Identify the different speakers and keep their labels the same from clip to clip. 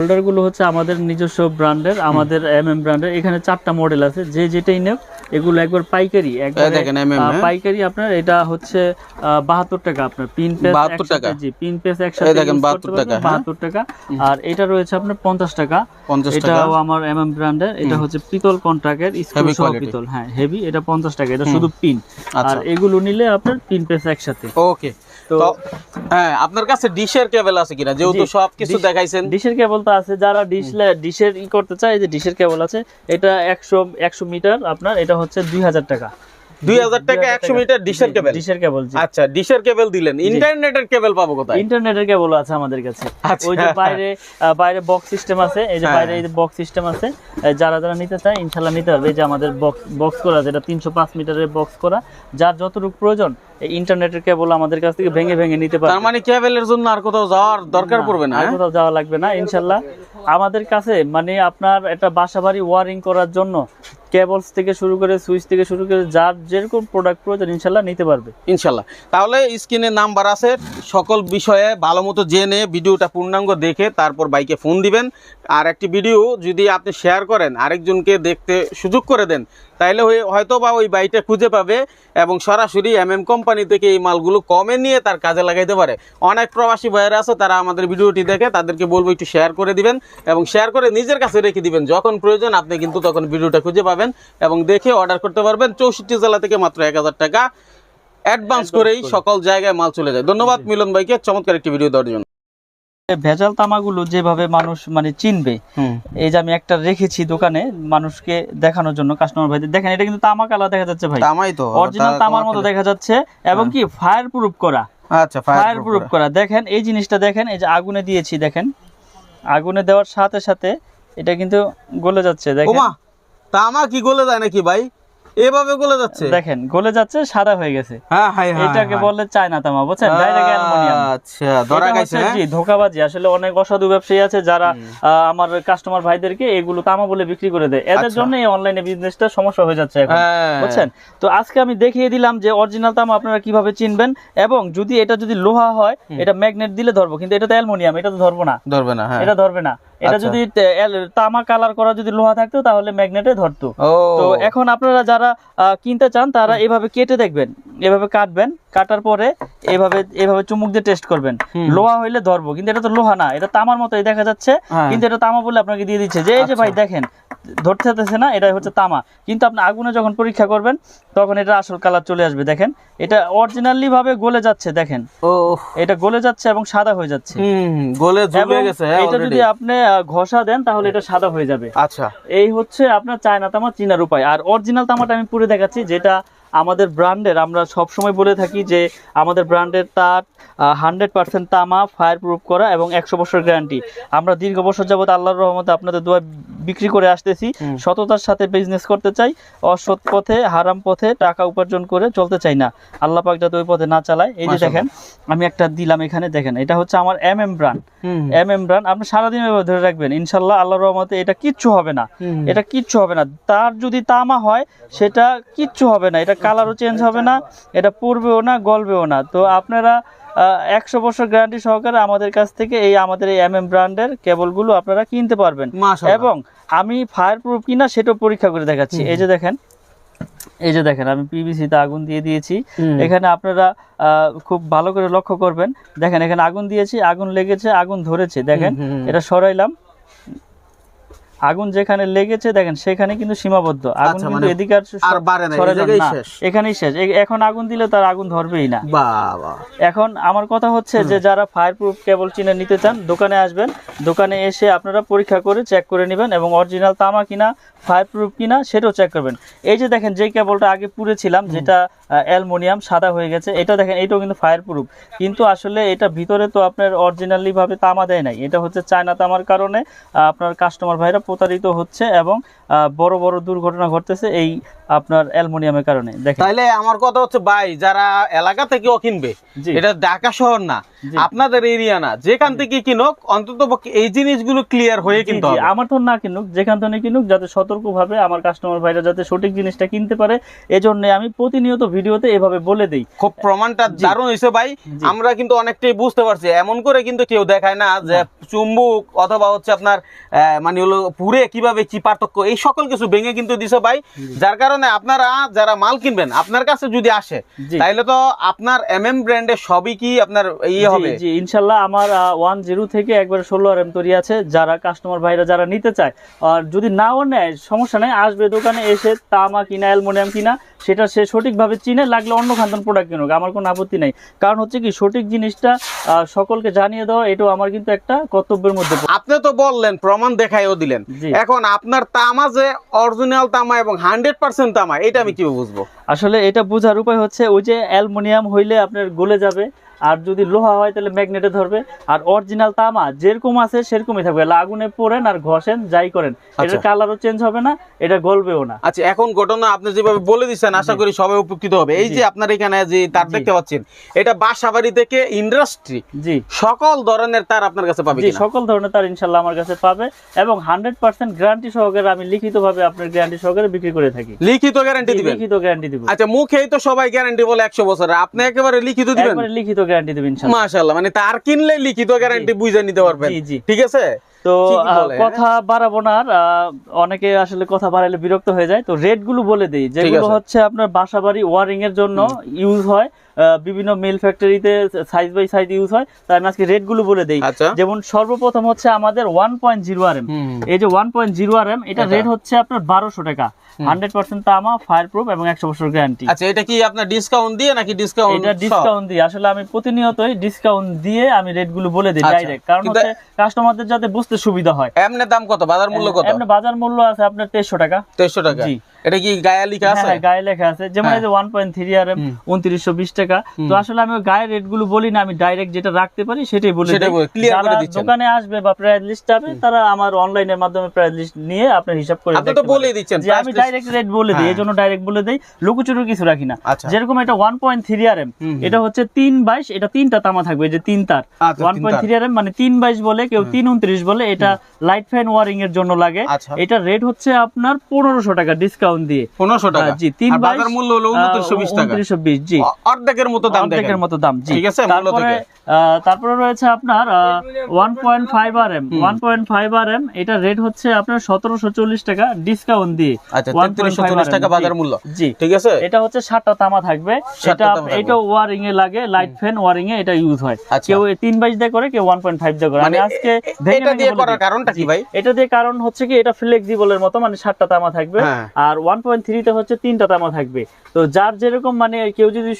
Speaker 1: Holder গুলো হচ্ছে আমাদের নিজস্ব ব্র্যান্ডের, আমাদের ব্র্যান্ডের। এখানে 4টা মডেল আছে, যে যেটাই নেব এগুলো একবার পাইকারি, পাইকারি আপনার এটা হচ্ছে 72 টাকা। আপনার পিন পেস
Speaker 2: 72 টাকা,
Speaker 1: জি পিন পেস একসাথে
Speaker 2: দেখেন 72 টাকা,
Speaker 1: 72 টাকা। আর এটা রয়েছে আপনার 50 টাকা। এটাও আমার ব্র্যান্ডের, এটা হচ্ছে পিতল কন্ট্রাক্টের স্ক্রু সহ পিতল, হ্যাঁ হেভি, এটা 50 টাকা, এটা শুধু পিন। আর এগুলো নিলে আপনার পিন পেস একসাথে।
Speaker 2: ওকে, তো হ্যাঁ আপনার কাছে ডিশের কেবল আছে কিনা, যেহেতু সবকিছু দেখাইছেন?
Speaker 1: ডিশের কেবল তো আছে, যারা ডিশের করতে চায়, যে ডিশের কেবল আছে। এটা 100 মিটার আপনার, এটা হচ্ছে 2000 টাকা।
Speaker 2: 2000 টাকা 100 মিটার ডিশের কেবল।
Speaker 1: ডিশের কেবল,
Speaker 2: আচ্ছা, ডিশের কেবল দিলেন, ইন্টারনেটের কেবল পাবো কোথায়?
Speaker 1: ইন্টারনেটের কেবল আছে আমাদের কাছে। ওই যে বাইরে বক্স সিস্টেম আছে, এই যে বাইরে এই বক্স সিস্টেম আছে, যারা নিতে চায় ইনশাআল্লাহ নিতে পারবে। এই যে আমাদের বক্স করা, যেটা 305 মিটারের বক্স করা, যার যতটুকু প্রয়োজন এই ইন্টারনেটের কেবল আমাদের কাছ থেকে ভেঙে ভেঙে নিতে পারবে।
Speaker 2: তার মানে কেবলের জন্য আর কোথাও যাওয়ার দরকার পড়বে না,
Speaker 1: আর কোথাও যাওয়া লাগবে না ইনশাআল্লাহ। আমাদের কাছে মানে আপনার একটা বাসাবাড়ি ওয়ারিং করার জন্য কেবলস থেকে শুরু করে, সুইচ থেকে শুরু করে, যার যেরকম প্রোডাক্ট প্রয়োজন ইনশাআল্লাহ নিতে পারবে
Speaker 2: ইনশাআল্লাহ। তাহলে স্ক্রিনে নাম্বার আছে, সকল বিষয়ে ভালো মতো জেনে ভিডিওটা পূর্ণাঙ্গ দেখে তারপর বাইকে ফোন দিবেন। আর একটি ভিডিও যদি আপনি শেয়ার করেন, আরেকজনকে দেখতে সুযোগ করে দেন, তাইলে হয়তো বা ওই বাইকটা খুঁজে পাবে এবং সরাসরি কোম্পানি থেকে এই মালগুলো কমে নিয়ে তার কাজে লাগাইতে পারে। অনেক প্রবাসী ভাইয়েরা আছে, তারা আমাদের ভিডিওটি দেখে, তাদেরকে বলবো একটু শেয়ার করে দিবেন এবং শেয়ার করে নিজের কাছে রেখে দিবেন। যখন প্রয়োজন আপনি কিন্তু তখন ভিডিওটা খুঁজে পাবেন এবং দেখে অর্ডার করতে পারবেন। 64 জেলা থেকে মাত্র 1000 টাকা অ্যাডভান্স করেই সকল জায়গায় মাল চলে যায়। ধন্যবাদ মিলন ভাইকে চমৎকার একটি ভিডিও দেওয়ার জন্য।
Speaker 1: ভেজাল তামাগুলো যেভাবে মানুষ মানে চিনবে, এই যে আমি একটা রেখেছি দোকানে মানুষকে দেখানোর জন্য, কাস্টমার ভাইদের দেখেন, এটা কিন্তু তামা কালার দেখা যাচ্ছে ভাই,
Speaker 2: তামাই তো,
Speaker 1: অরিজিনাল তামার মতো দেখা যাচ্ছে এবং কি ফায়ার প্রুফ করা।
Speaker 2: আচ্ছা,
Speaker 1: ফায়ার প্রুফ করা। দেখেন এই জিনিসটা দেখেন, এই যে আগুনে দিয়েছি, দেখেন আগুনে দেওয়ার সাথে সাথে এটা কিন্তু গলে যাচ্ছে। দেখেন
Speaker 2: তামা কি গলে যায় নাকি ভাই? এভাবে গলে যাচ্ছে,
Speaker 1: দেখেন গলে যাচ্ছে, সাদা হয়ে গেছে। এটাকে বলে চায়না তামা, বুঝছেন? Direct aluminium.
Speaker 2: আচ্ছা, ধরা গেছে।
Speaker 1: জি, ধোঁকাবাজি। আসলে অনেক অসাধু ব্যবসায়ী আছে যারা আমার কাস্টমার ভাইদেরকে এগুলো তামা বলে বিক্রি করে দেয়। এদের জন্য এই অনলাইনে বিজনেসটা সমস্যা হয়ে যাচ্ছে এখন, বুঝছেন? তো আজকে আমি দেখিয়ে দিলাম যে অরিজিনাল তামা আপনারা কিভাবে চিনবেন, এবং যদি এটা যদি লোহা হয় এটা ম্যাগনেট দিলে ধরবো, কিন্তু এটা তো অ্যালুমিনিয়াম, এটা তো ধরবো না, এটা ধরবে না। এটা যদি তামা কালার করা যদি লোহা থাকতো তাহলে ম্যাগনেটে ধরতো। তো এখন আপনারা যারা কিনতে চান তারা এভাবে কেটে দেখবেন, এভাবে কাটবেন, কাটার পরে এভাবে চুমুক দিয়ে টেস্ট করবেন। লোহা হইলে ধরবো, কিন্তু এটা তো লোহা না, এটা তামার মতোই দেখা যাচ্ছে, কিন্তু এটা তামা বলে আপনাকে দিয়ে দিচ্ছে যে এই যে ভাই দেখেন ধরতেছে না, এটা হচ্ছে তামা। কিন্তু আপনি আগুনে যখন পরীক্ষা করবেন তখন এটা আসল কালার চলে আসবে। দেখেন এটা অরিজিনালি ভাবে গলে যাচ্ছে, দেখেন এটা গলে যাচ্ছে এবং সাদা হয়ে যাচ্ছে,
Speaker 2: গলে জ্বলে গেছে।
Speaker 1: এটা যদি আপনি ঘষা দেন তাহলে এটা সাদা হয়ে যাবে।
Speaker 2: আচ্ছা,
Speaker 1: এই হচ্ছে আপনার চায়না তামা চিনার উপায়। আর অরিজিনাল তামাটা আমি পুরো দেখাচ্ছি, যেটা আমাদের ব্র্যান্ডের। আমরা সব সময় বলে থাকি যে আমাদের ব্র্যান্ডের তার 100% তামা, ফায়ার প্রুফ করা এবং 100 বছর গ্যারান্টি। আমরা দীর্ঘ বছর যাবত আল্লাহর রহমতে আপনাদের দোয়া বিক্রি করে আসতেছি। সততার সাথে বিজনেস করতে চাই, অসৎ পথে হারাম পথে টাকা উপার্জন করে চলতে চাই না। আল্লাহ পাক যাতে ওই পথে না চালায়। এই যে দেখেন আমি একটা দিলাম এখানে, দেখেন এটা হচ্ছে আমার ব্র্যান্ড। ব্র্যান্ড আপনি সারাদিন ধরে রাখবেন, ইনশাল্লাহ আল্লাহর রহমতে এটা কিচ্ছু হবে না, এটা কিচ্ছু হবে না। তার যদি তামা হয় সেটা কিচ্ছু হবে না, এটা কালারও চেঞ্জ হবে না, এটা পড়বেও না, গলবেও না। তো আপনারা 100 বছর গ্যারান্টি সহকারে আমাদের কাছ থেকে আমাদের এই ব্র্যান্ডের কেবলগুলো আপনারা কিনতে পারবেন। এবং আমি ফায়ার প্রুফ কিনা সেটাও পরীক্ষা করে দেখাচ্ছি। এই যে দেখেন আমি পিভিসিতে আগুন দিয়ে দিয়েছি। এখানে আপনারা খুব ভালো করে লক্ষ্য করবেন, দেখেন এখানে আগুন দিয়েছি, আগুন লেগেছে, আগুন ধরেছে, দেখেন এটা সরাইলাম, আগুন যেখানে লেগেছে দেখেন সেখানে কিন্তু সীমাবদ্ধ, আগুন কিন্তু এদিকে আর এখানেই শেষ। এখন আগুন দিলে তার আগুন ধরবেই না। এখন আমার কথা হচ্ছে যে যারা ফায়ার প্রুফ কেবল চিনে নিতে চান দোকানে আসবেন, দোকানে এসে আপনারা পরীক্ষা করে চেক করে নেবেন এবং অরিজিনাল তামা কিনা, ফায়ার প্রুফ কিনা সেটাও চেক করবেন। এই যে দেখেন যে কেবলটা আগে পুড়েছিলাম, যেটা অ্যালুমিনিয়াম সাদা হয়ে গেছে, এটা দেখেন এটাও কিন্তু ফায়ার প্রুফ, কিন্তু আসলে এটা ভিতরে তো আপনার অরিজিনালি ভাবে তামা দেয় নাই, এটা হচ্ছে চায়না তামার কারণে আপনার কাস্টমার ভাইরা প্রতারিত হচ্ছে এবং বড় বড় দুর্ঘটনা ঘটতেছে এই আপনার অ্যালুমিনিয়ামের কারণে। দেখেন
Speaker 2: তাইলে আমার কথা হচ্ছে ভাই, যারা এলাকা থেকেও কিনবে,
Speaker 1: জি।
Speaker 2: এটা ঢাকা শহর না,
Speaker 1: জি।
Speaker 2: আপনাদের এরিয়া না, যেখান থেকে কিনুক অন্তত এই জিনিসগুলো ক্লিয়ার হয়ে
Speaker 1: জি,
Speaker 2: কিনতে
Speaker 1: জি,
Speaker 2: হবে।
Speaker 1: আমার তো না কিনুক, যেখান থেকে কিনুক, যাতে সতর্কভাবে আমার কাস্টমার ভাইরা যাতে সঠিক জিনিসটা কিনতে পারে, এজন্য আমি প্রতিনিয়ত ভিডিওতে এভাবে বলে দেই।
Speaker 2: খুব প্রমাণটা
Speaker 1: জি।
Speaker 2: দারুণ হয়েছে ভাই।
Speaker 1: জি।
Speaker 2: আমরা কিন্তু অনেকটাই বুঝতে পারছি, এমন করে কিন্তু কেউ দেখায় না যে চুম্বুক অথবা হচ্ছে আপনার মানে হলো পুরে কিভাবে কি পার্থক্য, এই সকল কিছু ভেঙে কিন্তু দিছে ভাই। যার কারণে আপনারা যারা মাল কিনবেন আপনার কাছে যদি আসে,
Speaker 1: জি।
Speaker 2: তাইলে তো আপনার ব্র্যান্ডের সবই কি আপনার ইয়ে হবে।
Speaker 1: জি, ইনশাল্লাহ আমার 10 থেকে একবার 16 তৈরি আছে। যারা কাস্টমার ভাইরা যারা নিতে চায়, আর যদি নাও নেয় সমস্যা নেই, আসবে দোকানে এসে তামা কিনা অ্যালুমিনিয়াম কিনা সেটা সে সঠিকভাবে চিনে, লাগলে অন্য খানদান প্রোডাক্ট কিনুক, আমার কোনো আপত্তি নাই। কারণ হচ্ছে কি, সঠিক জিনিসটা সকলকে জানিয়ে দেওয়া এটাও আমার কিন্তু একটা কর্তব্যের মধ্যে পড়ে।
Speaker 2: আপনি তো বললেন, প্রমাণ দেখাইও দিলেন,
Speaker 1: জি।
Speaker 2: এখন আপনার তামা যে অরিজিনাল তামা এবং 100% তামা, এটা আমি কিভাবে বুঝবো?
Speaker 1: আসলে এটা বোঝার উপায় হচ্ছে, ওই যে অ্যালুমিনিয়াম হইলে আপনার গলে যাবে, আর যদি লোহা হয় তাহলে ম্যাগনেটে ধরবে, আর অরিজিনাল তামা যেরকম আছে সেরকমই থাকবে। আগুনে পোড়েন আর ঘষেন যাই করেন, এটার কালারও চেঞ্জ হবে না, এটা গলবেও না।
Speaker 2: আচ্ছা, এখন ঘটনা আপনি যেভাবে বলে দিচ্ছেন, আশা করি সবাই উপকৃত হবে। এই যে আপনার এখানে যে তার
Speaker 1: জি।
Speaker 2: দেখতে পাচ্ছেন, এটা বাসাবাড়ি থেকে ইন্ডাস্ট্রি
Speaker 1: জি,
Speaker 2: সকল ধরনের তার আপনার কাছে পাবে
Speaker 1: জি,
Speaker 2: কিনা?
Speaker 1: সকল ধরনের তার ইনশাল্লাহ আমার কাছে পাবে, এবং 100% গ্যারান্টি সহকারে আমি লিখিতভাবে আপনার গ্যারান্টি সহকারে বিক্রি করে থাকি।
Speaker 2: লিখিত গ্যারান্টি দিবেন?
Speaker 1: লিখিত গ্যারান্টি দিব।
Speaker 2: আচ্ছা, মুখেই তো সবাই গ্যারান্টি বলে 100 বছরের, আপনি একেবারে লিখিত দিবেন?
Speaker 1: একবারে লিখিত গ্যারান্টি দিব ইনশাল্লাহ।
Speaker 2: মাশাআল্লাহ, মানে তার কিনলে লিখিত গ্যারান্টি বুঝে নিতে পারবেন।
Speaker 1: জি, জি।
Speaker 2: ঠিক আছে।
Speaker 1: তো
Speaker 2: ঠিকই বলে,
Speaker 1: কথা বাড়াবো না আর, অনেকে আসলে কথা বাড়াইলে বিরক্ত হয়ে যায়। তো রেট গুলো বলে দেই, যেগুলো
Speaker 2: আছে।
Speaker 1: হচ্ছে আপনার বাসাবাড়ি ওয়ারিং এর জন্য ইউজ হয়, বিভিন্ন মিল ফ্যাক্টরিতে সাইজ বাই সাইজ ইউজ হয়, তাই আমি আজকে রেট গুলো বলে দেই।
Speaker 2: আচ্ছা।
Speaker 1: যেমন সর্বপ্রথম হচ্ছে আমাদের 1.0 RM, এই যে 1.0 RM, এটা রেট হচ্ছে আপনার 1200 টাকা, 100% তামা, ফায়ার প্রুফ এবং 100 বছর গ্যারান্টি।
Speaker 2: আচ্ছা, এটা কি আপনার ডিসকাউন্ট দিয়ে নাকি ডিসকাউন্ট?
Speaker 1: এটা ডিসকাউন্ট দিয়ে, আসলে আমি প্রতিনিয়তই ডিসকাউন্ট দিয়ে আমি রেট গুলো বলে দিই
Speaker 2: আচ্ছা।
Speaker 1: ডাইরেক্ট, কারণ
Speaker 2: কিন্তু
Speaker 1: হচ্ছে কাস্টমারদের যাতে বুঝতে সুবিধা হয়।
Speaker 2: এমনি দাম কত, বাজার মূল্য কত?
Speaker 1: এমনি বাজার মূল্য আছে আপনার 2300 টাকা।
Speaker 2: 2300 টাকা?
Speaker 1: জি।
Speaker 2: এটা কি গায়ে লেখা আছে?
Speaker 1: হ্যাঁ, গায়ে লেখা আছে। যেমন এই যে 1.3 RM 2920 টাকা। তো আসলে আমি ওই গায়ের রেট গুলো বলি না, আমি ডাইরেক্ট যেটা রাখতে পারি সেটাই বলে
Speaker 2: সেটাই
Speaker 1: দিই।
Speaker 2: বলে clear করে
Speaker 1: যারা
Speaker 2: দিচ্ছেন।
Speaker 1: দোকানে আসবে বা প্রাইস লিস্ট পাবে, তারা আমার অনলাইনের মাধ্যমে প্রাইস লিস্ট নিয়ে আপনার হিসাব করে
Speaker 2: আপনি তো
Speaker 1: দেখতে পারেন।
Speaker 2: বলেই দিচ্ছেন,
Speaker 1: যে
Speaker 2: price
Speaker 1: আমি
Speaker 2: list-
Speaker 1: ডাইরেক্ট রেট বলে দিই,
Speaker 2: হ্যাঁ।
Speaker 1: এজন্য ডাইরেক্ট বলে দেই, লুকোচুরি কিছু রাখি না।
Speaker 2: আচ্ছা।
Speaker 1: যেরকম এটা 1.3 RM, এটা হচ্ছে 322, এটা তিনটা তামা থাকবে, এই যে তিন তার।
Speaker 2: আচ্ছা,
Speaker 1: 1.3 RM মানে 322 বলে, কেউ 329 বলে, এটা লাইট ফ্যান ওয়ারিং এর জন্য লাগে।
Speaker 2: আচ্ছা।
Speaker 1: এটা রেট হচ্ছে আপনার 1500 টাকা ডিসকাউন্ট দিয়ে।
Speaker 2: 1500 টাকা?
Speaker 1: জি,
Speaker 2: আর বাজার মূল্য হলো 2920 টাকা?
Speaker 1: 2920, জি।
Speaker 2: অর্ধেকের মতো দাম,
Speaker 1: অর্ধেকের
Speaker 2: দেখেন।
Speaker 1: মতো দাম, জি।
Speaker 2: ঠিক আছে, মূল্য
Speaker 1: তারপরে
Speaker 2: থেকে।
Speaker 1: তারপরে রয়েছে আপনার 1.5 RM, 1.5 RM, এটা রেট হচ্ছে আপনার 1740 টাকা ডিসকাউন্ট দিয়ে।
Speaker 2: আচ্ছা,
Speaker 1: 1.5
Speaker 2: 3340 টাকা
Speaker 1: জি,
Speaker 2: বাজার মূল্য।
Speaker 1: জি।
Speaker 2: ঠিক আছে।
Speaker 1: এটা হচ্ছে 7টা তামা থাকবে,
Speaker 2: 7টা
Speaker 1: এটা
Speaker 2: তামা থাকবে।
Speaker 1: এটা ওয়ারিং এ লাগে, লাইট ফ্যান ওয়ারিং এ এটা ইউজ হয়।
Speaker 2: আচ্ছা।
Speaker 1: কেউ 322 দিয়ে করে, কেউ 1.5 দিয়ে করে।
Speaker 2: মানে
Speaker 1: আমি আজকে ভেঙে
Speaker 2: এটা
Speaker 1: ভেঙে
Speaker 2: দিয়ে
Speaker 1: বলে
Speaker 2: করার
Speaker 1: দিই।
Speaker 2: কারণটা কি
Speaker 1: জি,
Speaker 2: ভাই?
Speaker 1: এটা দিয়ে কারণ হচ্ছে কি, এটা ফ্লেক্সিবলের মতো, মানে 7টা তামা থাকবে,
Speaker 2: হ্যাঁ।
Speaker 1: আর 1.3 তে হচ্ছে 3টা তামা থাকবে। তো যার যেরকম, মানে কেউ যদি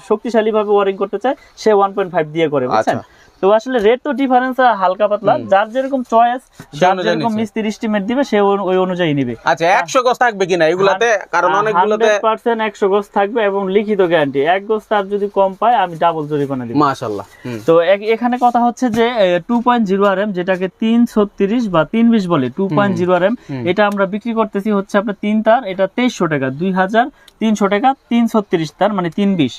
Speaker 1: শক্তিশালী ভাবে ওয়ারিং করতে চায়, সে 1.5 দিয়ে করে, বুঝছেন? তো আসলে রেট তো ডিফারেন্স হালকা পাতলা, যার যেরকম চয়েস, যার যেরকম মিস্ত্রি এস্টিমেট দিবে, সে ওই অনুযায়ী নিবে।
Speaker 2: আচ্ছা, 100 গজ থাকবে কিনা এগুলাতে? কারণ অনেকগুলোতে
Speaker 1: 100% 100 গজ থাকবে এবং লিখিত গ্যারান্টি। এক গজ তার যদি কম পায়, আমি ডাবল জরিমানা দিব।
Speaker 2: মাশাআল্লাহ।
Speaker 1: তো এখানে কথা হচ্ছে যে 2.0 RM, যেটাকে 336 বা 320 বলে, 2.0 RM, এটা আমরা বিক্রি করতেছি হচ্ছে আপনার 3 তার, এটা 2300 টাকা, 2300 টাকা, 336 তার মানে 320।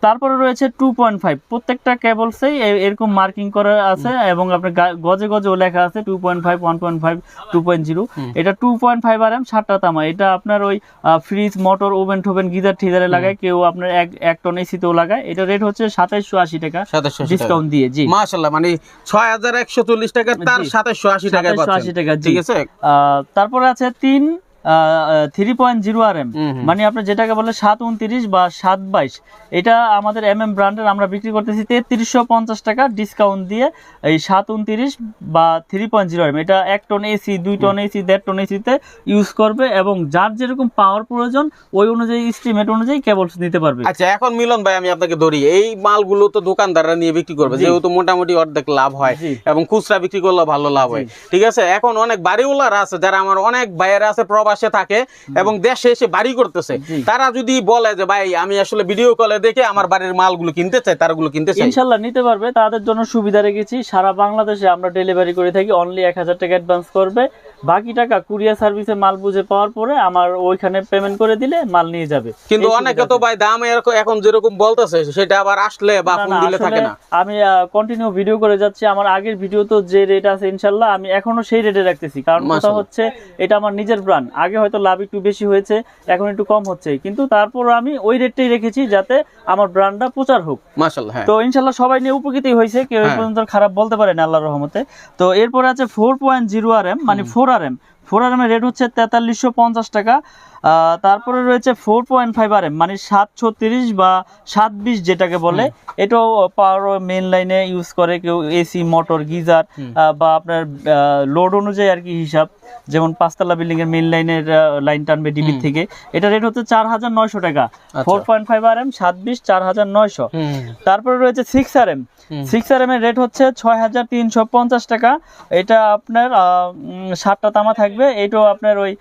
Speaker 1: তারপরে রয়েছে 2.5, প্রত্যেকটা কেবলসেই এরকম মার্কিং করা আছে, এবং আপনার গজে গজেও লেখা আছে 2.5, 1.5, 2.0। এটা 2.5 RM, 7টা তামা। এটা আপনার ওই ফ্রিজ, মোটর, ওভেন টোভেন, গিজার ঠিজারে লাগায়, কেউ আপনার এক টন এসিতেও লাগায়। এটা রেট হচ্ছে 2780 টাকা
Speaker 2: 2780
Speaker 1: ডিসকাউন্ট দিয়ে, জি।
Speaker 2: মাশাআল্লাহ, মানে 6140 টাকা তার 2780 টাকা
Speaker 1: 2780 টাকা, জি।
Speaker 2: ঠিক আছে।
Speaker 1: তারপরে আছে 3.0 RM, মানে আপনার যেটাকে বলে 729 বা 722, এটা আমাদের ব্র্যান্ডের, আমরা বিক্রি করতেছি 3350 টাকা ডিসকাউন্ট দিয়ে। এই 729 বা 3.0 RM, এটা 1 ton AC, 2 ton AC, 1.5 ton এসিতে ইউজ করবে, এবং যার যেরকম পাওয়ার প্রয়োজন ওই অনুযায়ী এস্টিমেট অনুযায়ী কেবলস নিতে পারবে।
Speaker 2: আচ্ছা, এখন মিলন ভাই, আমি আপনাকে ধরি, এই মালগুলো তো দোকানদাররা নিয়ে বিক্রি করবে, যেহেতু মোটামুটি অর্ধেক লাভ হয়, এবং খুচরা বিক্রি করলে ভালো লাভ হয়। ঠিক আছে। এখন অনেক বাড়িওয়ালারা আছে, যারা আমার অনেক ভাইয়েরা আছে প্রবাসী, প্রবাসে থাকে এবং দেশে এসে বাড়ি করতেছে,
Speaker 1: জি।
Speaker 2: তারা যদি বলে যে ভাই আমি আসলে ভিডিও কলে দেখে আমার বাড়ির মালগুলো কিনতে চাই, তারা গুলো কিনতে চাই,
Speaker 1: ইনশাল্লাহ নিতে পারবে। তাদের জন্য সুবিধা রেখেছি, সারা বাংলাদেশে আমরা ডেলিভারি করে থাকি। অনলি 1000 টাকা অ্যাডভান্স করবে, বাকি টাকা কুরিয়ার সার্ভিসে মাল বুঝে পাওয়ার পরে আমার ওইখানে পেমেন্ট করে দিলে মাল নিয়ে যাবে।
Speaker 2: কিন্তু
Speaker 1: এই
Speaker 2: অনেকে
Speaker 1: সুবিধা
Speaker 2: তো
Speaker 1: আছে।
Speaker 2: ভাই দাম এখন যেরকম বলতেছে সেটা আবার আসলে বা
Speaker 1: না,
Speaker 2: ফোন
Speaker 1: না,
Speaker 2: দিলে
Speaker 1: আসলে
Speaker 2: থাকে না।
Speaker 1: আমি কন্টিনিউ ভিডিও করে যাচ্ছি। আমার আগের ভিডিও তো যে রেট আছে ইনশাল্লাহ আমি এখনো সেই রেটে রাখতেছি, কারণ কথা
Speaker 2: মাশাআল্লাহ।
Speaker 1: হচ্ছে এটা আমার নিজের ব্র্যান্ড। আগে হয়তো লাভ একটু বেশি হয়েছে, এখন একটু কম হচ্ছে, কিন্তু তারপর আমি ওই রেটটাই রেখেছি যাতে আমার ব্র্যান্ডটা প্রচার হোক।
Speaker 2: মাশাআল্লাহ, হ্যাঁ।
Speaker 1: তো ইনশাল্লাহ সবাই নিয়ে উপকৃত হয়েছে, কেউ এই
Speaker 2: হ্যাঁ।
Speaker 1: পর্যন্ত খারাপ বলতে পারে না আল্লাহর রহমতে। তো এরপরে আছে 4.0 RM, মানে 4RM। 4RM এর রেট হচ্ছে 4350 টাকা। তারপরে রয়েছে 4.5 RM, মানে 736 বা 720 যেটাকে বলে। এটাও পাওয়ার মেইন লাইনে ইউজ করে কেউ, এসি, মোটর, গিজার বা আপনার লোড অনুযায়ী আর কি হিসাব। যেমন 5 তলা বিল্ডিং এর মেইন লাইনের লাইন টানবে ডিবি থেকে, এটা রেট হচ্ছে 4900 টাকা। 4.5 RM 720 4900। তারপরে রয়েছে 6 RM। 6 RM এর রেট হচ্ছে 6350 টাকা। এটা আপনার 7টা তামা থাকবে। এটাও আপনার ওই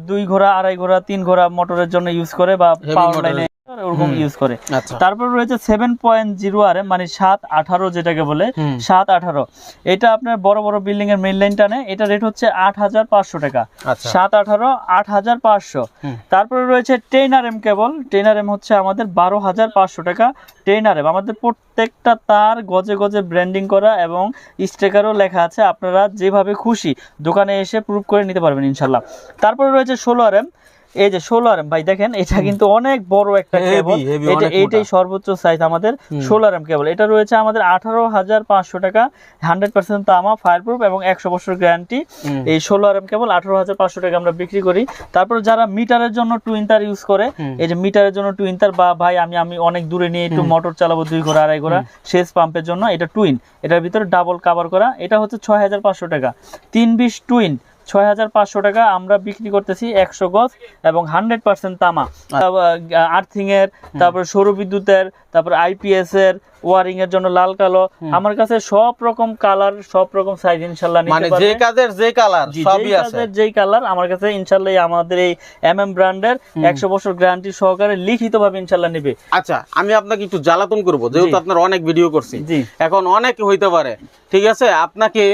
Speaker 1: 2 ঘোড়া, 2.5 ঘোড়া, 3 ঘোড়া মোটরের জন্য ইউজ করে বা পাওয়ার লাইনে ওরকম ইউজ করে।
Speaker 2: আচ্ছা।
Speaker 1: তারপর রয়েছে 7.0 RM, মানে 718 যেটাকে বলে, 718। এটা আপনার বড় বড় বিল্ডিং এর মেইন লাইন টানে, এটা রেট হচ্ছে 8500 টাকা।
Speaker 2: আচ্ছা।
Speaker 1: 718 8500। তারপরে রয়েছে 10 RM কেবল। 10 RM হচ্ছে আমাদের 12500 টাকা। 10 RM আমাদের প্রত্যেকটা তার গজে গজে ব্র্যান্ডিং করা এবং স্টিকারও লেখা আছে। আপনারা যেভাবে খুশি দোকানে এসে প্রুফ করে নিতে পারবেন ইনশাল্লাহ। তারপরে রয়েছে 16 RM। এই যে 16 RM ভাই দেখেন, এটা কিন্তু অনেক বড় একটা কেবল। এইটাই সর্বোচ্চ সাইজ আমাদের 16 RM কেবল। এটা রয়েছে আমাদের 18500 টাকা। 100% তামা, ফায়ারপ্রুফ এবং 100 বছর গ্যারান্টি। এই 16 RM কেবল 18500 টাকা আমরা বিক্রি করি। তারপর যারা মিটারের জন্য টুইন তার ইউজ করে, এই যে মিটারের জন্য টুইন তার, বা ভাই আমি অনেক দূরে নিয়ে একটু মোটর চালাবো 2 ঘোড়া 2.5 ঘোড়া সেচ পাম্পের জন্য, এটা টুইন, এটার ভিতরে ডাবল কভার করা, এটা হচ্ছে 6500 টাকা। 320 টুইন 6500 টাকা আমরা বিক্রি করতেছি 100 গজ এবং 100% তামা। আর্থিং এর, তারপর সৌর বিদ্যুতের, তারপর আইপিএস এর ওয়ারিং এর জন্য লাল কালো, আমার কাছে সব রকম কালার, সব রকম সাইজ ইনশাআল্লাহ নিতে
Speaker 2: মানে
Speaker 1: পারবে।
Speaker 2: যে কাজের যে কালার সবই আছে,
Speaker 1: যেই কালার আমার কাছে ইনশাআল্লাহ আমাদের এই MM ব্র্যান্ডের 100 বছর গ্যারান্টি সহকারে লিখিতভাবে ইনশাআল্লাহ নেবে।
Speaker 2: আচ্ছা, আমি আপনাকে একটু জ্বালাতন করব, যেহেতু আপনার অনেক ভিডিও করছি।
Speaker 1: জি।
Speaker 2: এখন অনেক হইতে পারে, ঠিক আছে, আপনাকে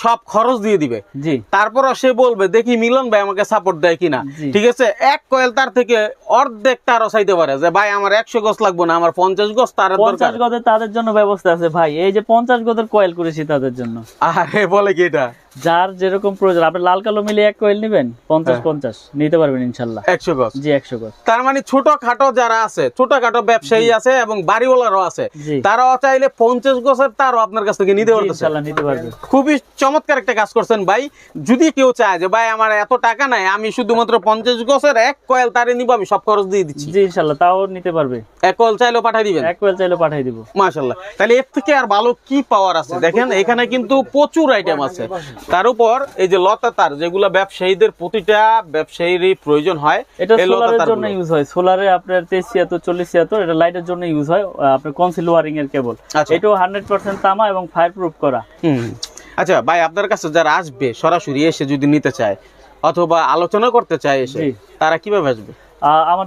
Speaker 2: সব খরচ দিয়ে দিবে,
Speaker 1: জি।
Speaker 2: তারপর সে বলবে দেখি মিলন ভাই আমাকে সাপোর্ট দেয় কিনা।
Speaker 1: জি।
Speaker 2: ঠিক আছে, এক কয়েল তার থেকে অর্ধেক তারও চাইতে পারে যে ভাই আমার 100 গজ লাগবে না, আমার 50 গজ তারের দরকার।
Speaker 1: 50 গজের তাদের জন্য ব্যবস্থা আছে ভাই, এই যে 50 গজের কয়েল করেছি তাদের জন্য।
Speaker 2: আরে বলে কি এটা?
Speaker 1: যার যেরকম প্রয়োজন, আপনি লাল কালো মিলে এক কয়েল নেবেন 50 নিতে পারবেন ইনশাল্লাহ।
Speaker 2: 100 গজ,
Speaker 1: জি 100 গজ।
Speaker 2: তার মানে ছোটখাটো যারা আছে, ছোটখাটো ব্যবসায়ী আছে এবং বাড়িওয়ালারও আছে,
Speaker 1: জি।
Speaker 2: তারাও চাইলে 50 গজের তারও আপনার কাছ থেকে নিতে পারতেছে।
Speaker 1: ইনশাল্লাহ নিতে পারবে।
Speaker 2: খুবই চমৎকার একটা কাজ করছেন ভাই। যদি কেউ চায় যে ভাই আমার এত টাকা নাই, আমি শুধুমাত্র 50 গজের এক কয়েল তারে নিব, আমি সব খরচ দিয়ে দিচ্ছি,
Speaker 1: জি ইনশাল্লাহ তাও নিতে পারবে।
Speaker 2: এক কয়েল চাইলেও পাঠিয়ে দিবেন?
Speaker 1: এক কয়েল চাইলে পাঠিয়ে দিব।
Speaker 2: মাশাআল্লাহ। তাহলে এর থেকে আর ভালো কি পাওয়ার আছে? দেখেন এখানে কিন্তু প্রচুর আইটেম আছে। তার উপর এই যে লতা তার, যেগুলো ব্যবসায়ীদের, প্রতিটা ব্যবসায়ীরই প্রয়োজন হয়,
Speaker 1: এটা
Speaker 2: এই লতা
Speaker 1: সোলারের জন্য
Speaker 2: তারগুলো।
Speaker 1: ইউজ হয়। সোলারে আপনার 2376 4076, এটা লাইটের জন্য ইউজ হয়। আপনার কনসিল ওয়ারিং এর কেবল।
Speaker 2: আচ্ছা।
Speaker 1: এটাও 100% তামা এবং ফায়ারপ্রুফ করা।
Speaker 2: আচ্ছা ভাই, আপনার কাছে যারা আসবে সরাসরি এসে যদি নিতে চায় অথবা আলোচনা করতে চায় এসে,
Speaker 1: জি।
Speaker 2: তারা কিভাবে আসবে?
Speaker 1: আমার